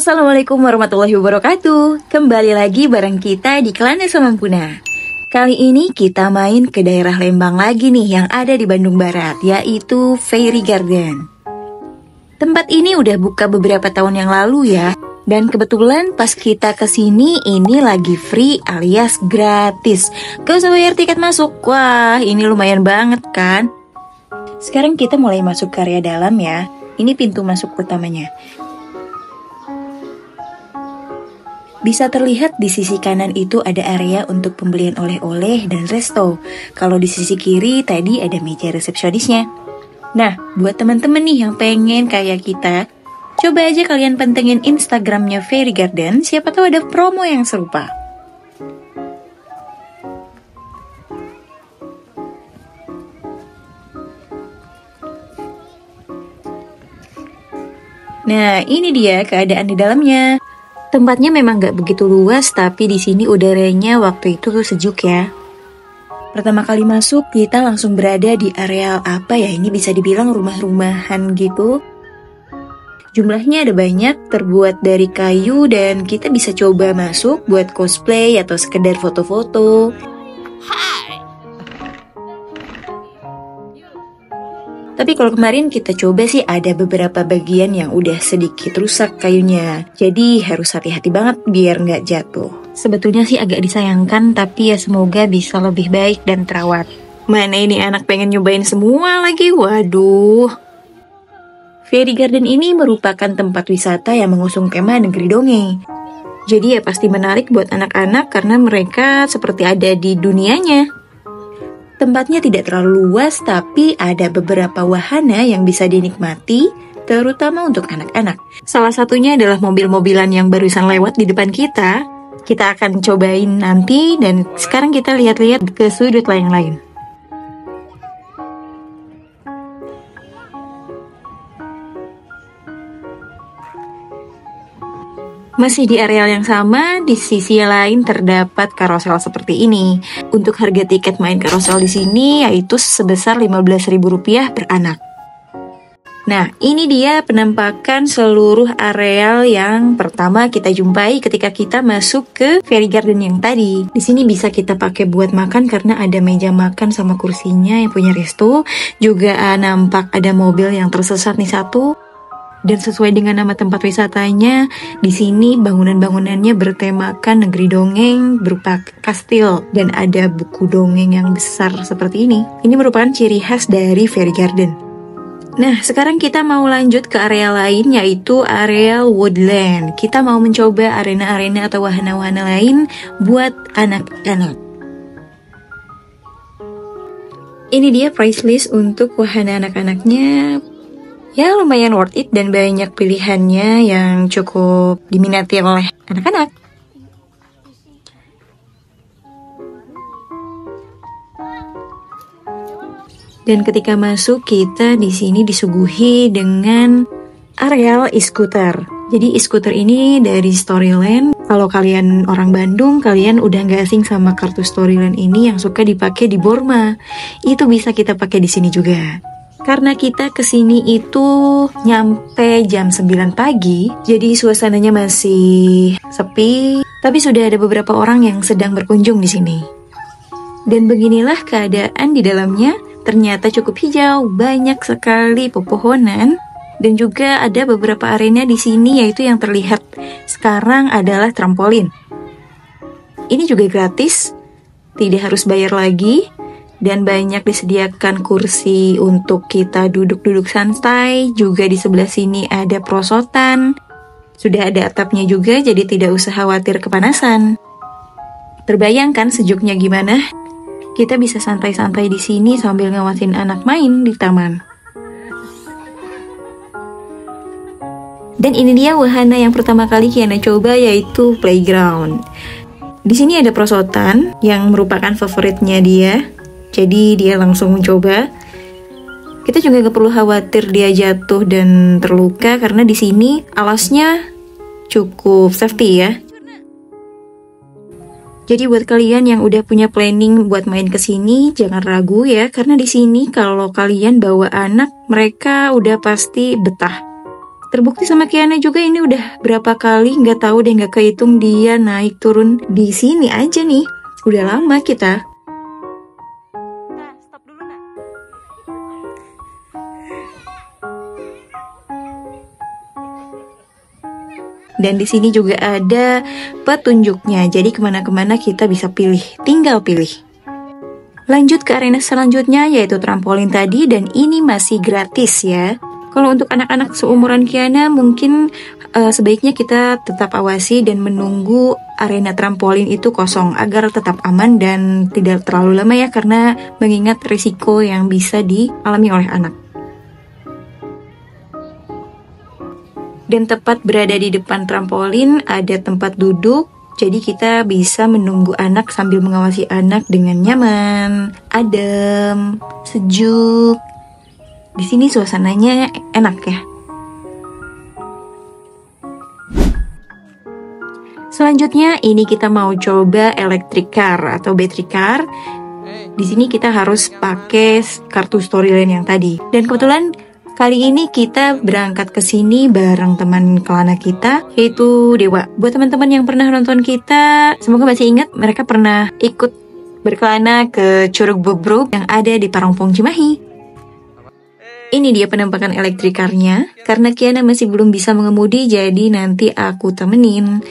Assalamualaikum warahmatullahi wabarakatuh. Kembali lagi bareng kita di Klana Samampuna. Kali ini kita main ke daerah Lembang lagi nih yang ada di Bandung Barat, yaitu Fairy Garden. Tempat ini udah buka beberapa tahun yang lalu ya. Dan kebetulan pas kita kesini ini lagi free alias gratis. Gak usah bayar tiket masuk. Wah, ini lumayan banget kan? Sekarang kita mulai masuk ke area dalam ya. Ini pintu masuk utamanya. Bisa terlihat di sisi kanan itu ada area untuk pembelian oleh-oleh dan resto. Kalau di sisi kiri tadi ada meja resepsionisnya. Nah, buat teman-teman nih yang pengen kayak kita, coba aja kalian pantengin Instagramnya Fairy Garden, siapa tahu ada promo yang serupa. Nah, ini dia keadaan di dalamnya. Tempatnya memang gak begitu luas, tapi di sini udaranya waktu itu sejuk ya. Pertama kali masuk, kita langsung berada di area apa ya? Ini bisa dibilang rumah-rumahan gitu. Jumlahnya ada banyak, terbuat dari kayu dan kita bisa coba masuk buat cosplay atau sekedar foto-foto. Tapi kalau kemarin kita coba sih ada beberapa bagian yang udah sedikit rusak kayunya. Jadi harus hati-hati banget biar nggak jatuh. Sebetulnya sih agak disayangkan, tapi ya semoga bisa lebih baik dan terawat. Mana ini anak pengen nyobain semua lagi, waduh. Fairy Garden ini merupakan tempat wisata yang mengusung tema negeri dongeng. Jadi ya pasti menarik buat anak-anak karena mereka seperti ada di dunianya. Tempatnya tidak terlalu luas, tapi ada beberapa wahana yang bisa dinikmati, terutama untuk anak-anak. Salah satunya adalah mobil-mobilan yang barusan lewat di depan kita. Kita akan cobain nanti, dan sekarang kita lihat-lihat ke sudut yang lain. Masih di area yang sama, di sisi lain terdapat karosel seperti ini. Untuk harga tiket main karosel di sini yaitu sebesar Rp15.000 per anak. Nah, ini dia penampakan seluruh areal yang pertama kita jumpai ketika kita masuk ke Fairy Garden yang tadi. Di sini bisa kita pakai buat makan karena ada meja makan sama kursinya yang punya resto. Juga nampak ada mobil yang tersesat nih satu. Dan sesuai dengan nama tempat wisatanya, di sini bangunan-bangunannya bertemakan negeri dongeng berupa kastil dan ada buku dongeng yang besar seperti ini. Ini merupakan ciri khas dari Fairy Garden. Nah, sekarang kita mau lanjut ke area lain yaitu area Woodland. Kita mau mencoba arena-arena atau wahana-wahana lain buat anak-anak. Ini dia price list untuk wahana anak-anaknya. Ya lumayan worth it dan banyak pilihannya yang cukup diminati oleh anak-anak. Dan ketika masuk kita di sini disuguhi dengan areal e-scooter. Jadi e-scooter ini dari Storyland. Kalau kalian orang Bandung, kalian udah gak asing sama kartu Storyland ini yang suka dipakai di Borma. Itu bisa kita pakai di sini juga. Karena kita kesini itu nyampe jam 9 pagi, jadi suasananya masih sepi, tapi sudah ada beberapa orang yang sedang berkunjung di sini. Dan beginilah keadaan di dalamnya, ternyata cukup hijau, banyak sekali pepohonan, dan juga ada beberapa arena di sini yaitu yang terlihat sekarang adalah trampolin. Ini juga gratis, tidak harus bayar lagi. Dan banyak disediakan kursi untuk kita duduk-duduk santai. Juga di sebelah sini ada perosotan. Sudah ada atapnya juga, jadi tidak usah khawatir kepanasan. Terbayangkan sejuknya gimana? Kita bisa santai-santai di sini sambil ngawasin anak main di taman. Dan ini dia wahana yang pertama kali Kiana coba, yaitu playground. Di sini ada perosotan yang merupakan favoritnya dia. Jadi dia langsung mencoba. Kita juga gak perlu khawatir dia jatuh dan terluka karena di sini alasnya cukup safety ya. Jadi buat kalian yang udah punya planning buat main ke sini, jangan ragu ya, karena di sini kalau kalian bawa anak, mereka udah pasti betah. Terbukti sama Kiana juga, ini udah berapa kali nggak tahu deh, nggak kehitung dia naik turun di sini aja nih. Udah lama kita. Nah, stop dulu nak. Dan di sini juga ada petunjuknya. Jadi kemana-kemana kita bisa pilih, tinggal pilih. Lanjut ke arena selanjutnya yaitu trampolin tadi, dan ini masih gratis ya. Kalau untuk anak-anak seumuran Kiana mungkin sebaiknya kita tetap awasi dan menunggu arena trampolin itu kosong agar tetap aman dan tidak terlalu lama ya, karena mengingat risiko yang bisa dialami oleh anak. Dan tepat berada di depan trampolin ada tempat duduk, jadi kita bisa menunggu anak sambil mengawasi anak dengan nyaman, adem, sejuk. Di sini suasananya enak ya. Selanjutnya ini kita mau coba electric car atau battery car. Di sini kita harus pakai kartu storyline yang tadi. Dan kebetulan kali ini kita berangkat ke sini bareng teman kelana kita, yaitu Dewa. Buat teman-teman yang pernah nonton kita, semoga masih ingat mereka pernah ikut berkelana ke Curug Bobrok yang ada di Parongpong Cimahi. Ini dia penampakan electric car-nya. Karena Kiana masih belum bisa mengemudi, jadi nanti aku temenin.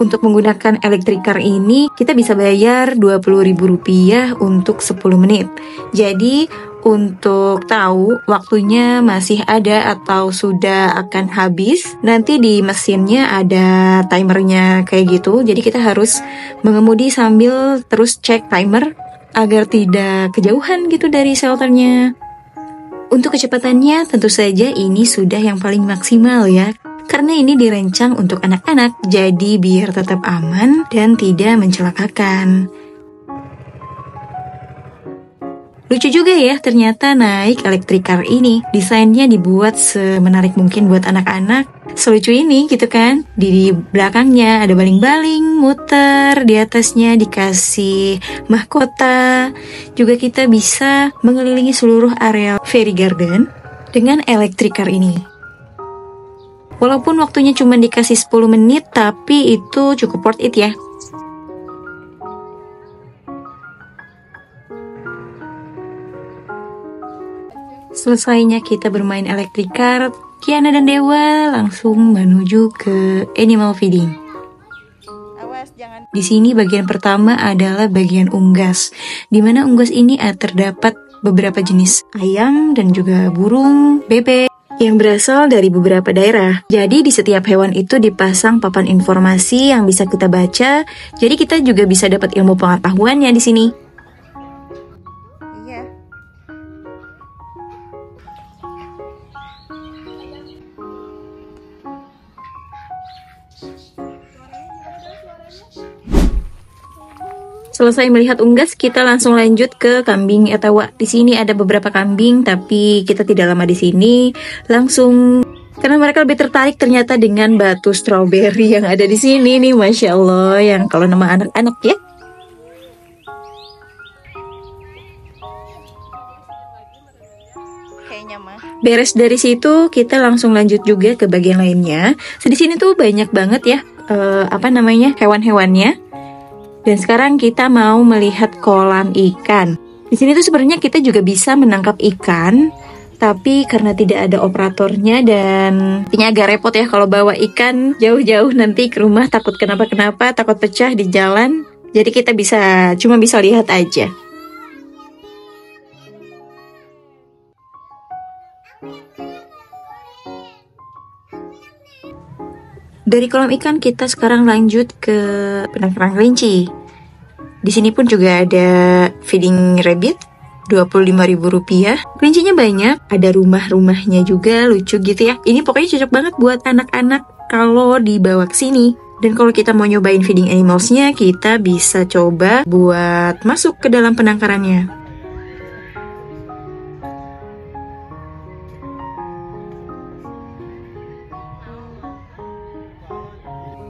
Untuk menggunakan electric car ini, kita bisa bayar Rp20.000 untuk 10 menit. Jadi, untuk tahu waktunya masih ada atau sudah akan habis, nanti di mesinnya ada timernya kayak gitu. Jadi kita harus mengemudi sambil terus cek timer agar tidak kejauhan gitu dari shelternya. Untuk kecepatannya tentu saja ini sudah yang paling maksimal ya, karena ini dirancang untuk anak-anak, jadi biar tetap aman dan tidak mencelakakan. Lucu juga ya ternyata naik electric car ini. Desainnya dibuat semenarik mungkin buat anak-anak. Selucu ini gitu kan. Di belakangnya ada baling-baling, muter, di atasnya dikasih mahkota. Juga kita bisa mengelilingi seluruh area Fairy Garden dengan electric car ini. Walaupun waktunya cuma dikasih 10 menit, tapi itu cukup worth it ya. Selesainya kita bermain electric car, Kiana dan Dewa langsung menuju ke animal feeding. Di sini bagian pertama adalah bagian unggas, di mana unggas ini terdapat beberapa jenis ayam dan juga burung, bebek yang berasal dari beberapa daerah. Jadi di setiap hewan itu dipasang papan informasi yang bisa kita baca. Jadi kita juga bisa dapat ilmu pengetahuannya di sini. Selesai melihat unggas, kita langsung lanjut ke kambing etawa. Di sini ada beberapa kambing, tapi kita tidak lama di sini. Langsung, karena mereka lebih tertarik ternyata dengan batu strawberry yang ada di sini nih, masya Allah. Yang kalau nama anak-anak ya. Beres dari situ, kita langsung lanjut juga ke bagian lainnya. Di sini tuh banyak banget ya, hewan-hewannya. Dan sekarang kita mau melihat kolam ikan. Di sini tuh sebenarnya kita juga bisa menangkap ikan, tapi karena tidak ada operatornya dan ini agak repot ya kalau bawa ikan jauh-jauh nanti ke rumah, takut kenapa-kenapa, takut pecah di jalan. Jadi kita cuma bisa lihat aja. Dari kolam ikan kita sekarang lanjut ke penangkaran kelinci. Di sini pun juga ada feeding rabbit, Rp25.000. Kelincinya banyak, ada rumah-rumahnya juga, lucu gitu ya. Ini pokoknya cocok banget buat anak-anak kalau dibawa ke sini. Dan kalau kita mau nyobain feeding animalsnya, kita bisa coba buat masuk ke dalam penangkarannya.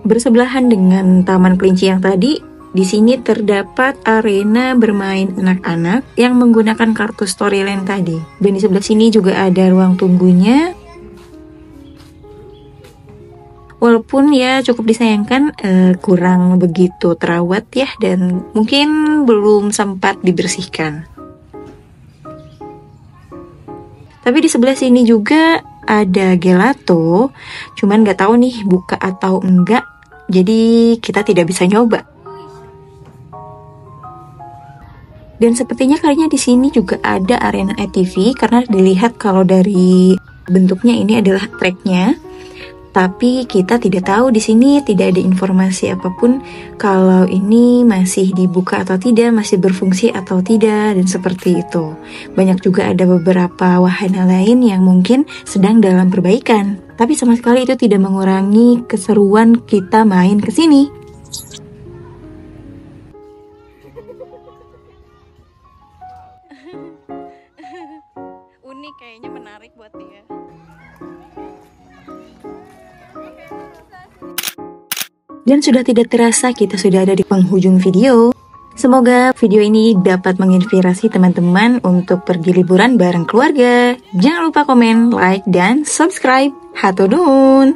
Bersebelahan dengan taman kelinci yang tadi, di sini terdapat arena bermain anak-anak yang menggunakan kartu storyline tadi. Dan di sebelah sini juga ada ruang tunggunya. Walaupun ya cukup disayangkan, kurang begitu terawat ya, dan mungkin belum sempat dibersihkan. Tapi di sebelah sini juga ada gelato, cuman nggak tahu nih buka atau enggak, jadi kita tidak bisa nyoba. Dan sepertinya kayaknya di sini juga ada arena ATV, karena dilihat kalau dari bentuknya ini adalah treknya. Tapi kita tidak tahu, di sini tidak ada informasi apapun kalau ini masih dibuka atau tidak, masih berfungsi atau tidak, dan seperti itu. Banyak juga ada beberapa wahana lain yang mungkin sedang dalam perbaikan. Tapi sama sekali itu tidak mengurangi keseruan kita main ke sini. Unik, kayaknya menarik buat dia. Dan sudah tidak terasa kita sudah ada di penghujung video. Semoga video ini dapat menginspirasi teman-teman untuk pergi liburan bareng keluarga. Jangan lupa komen, like, dan subscribe. Hatur nuhun.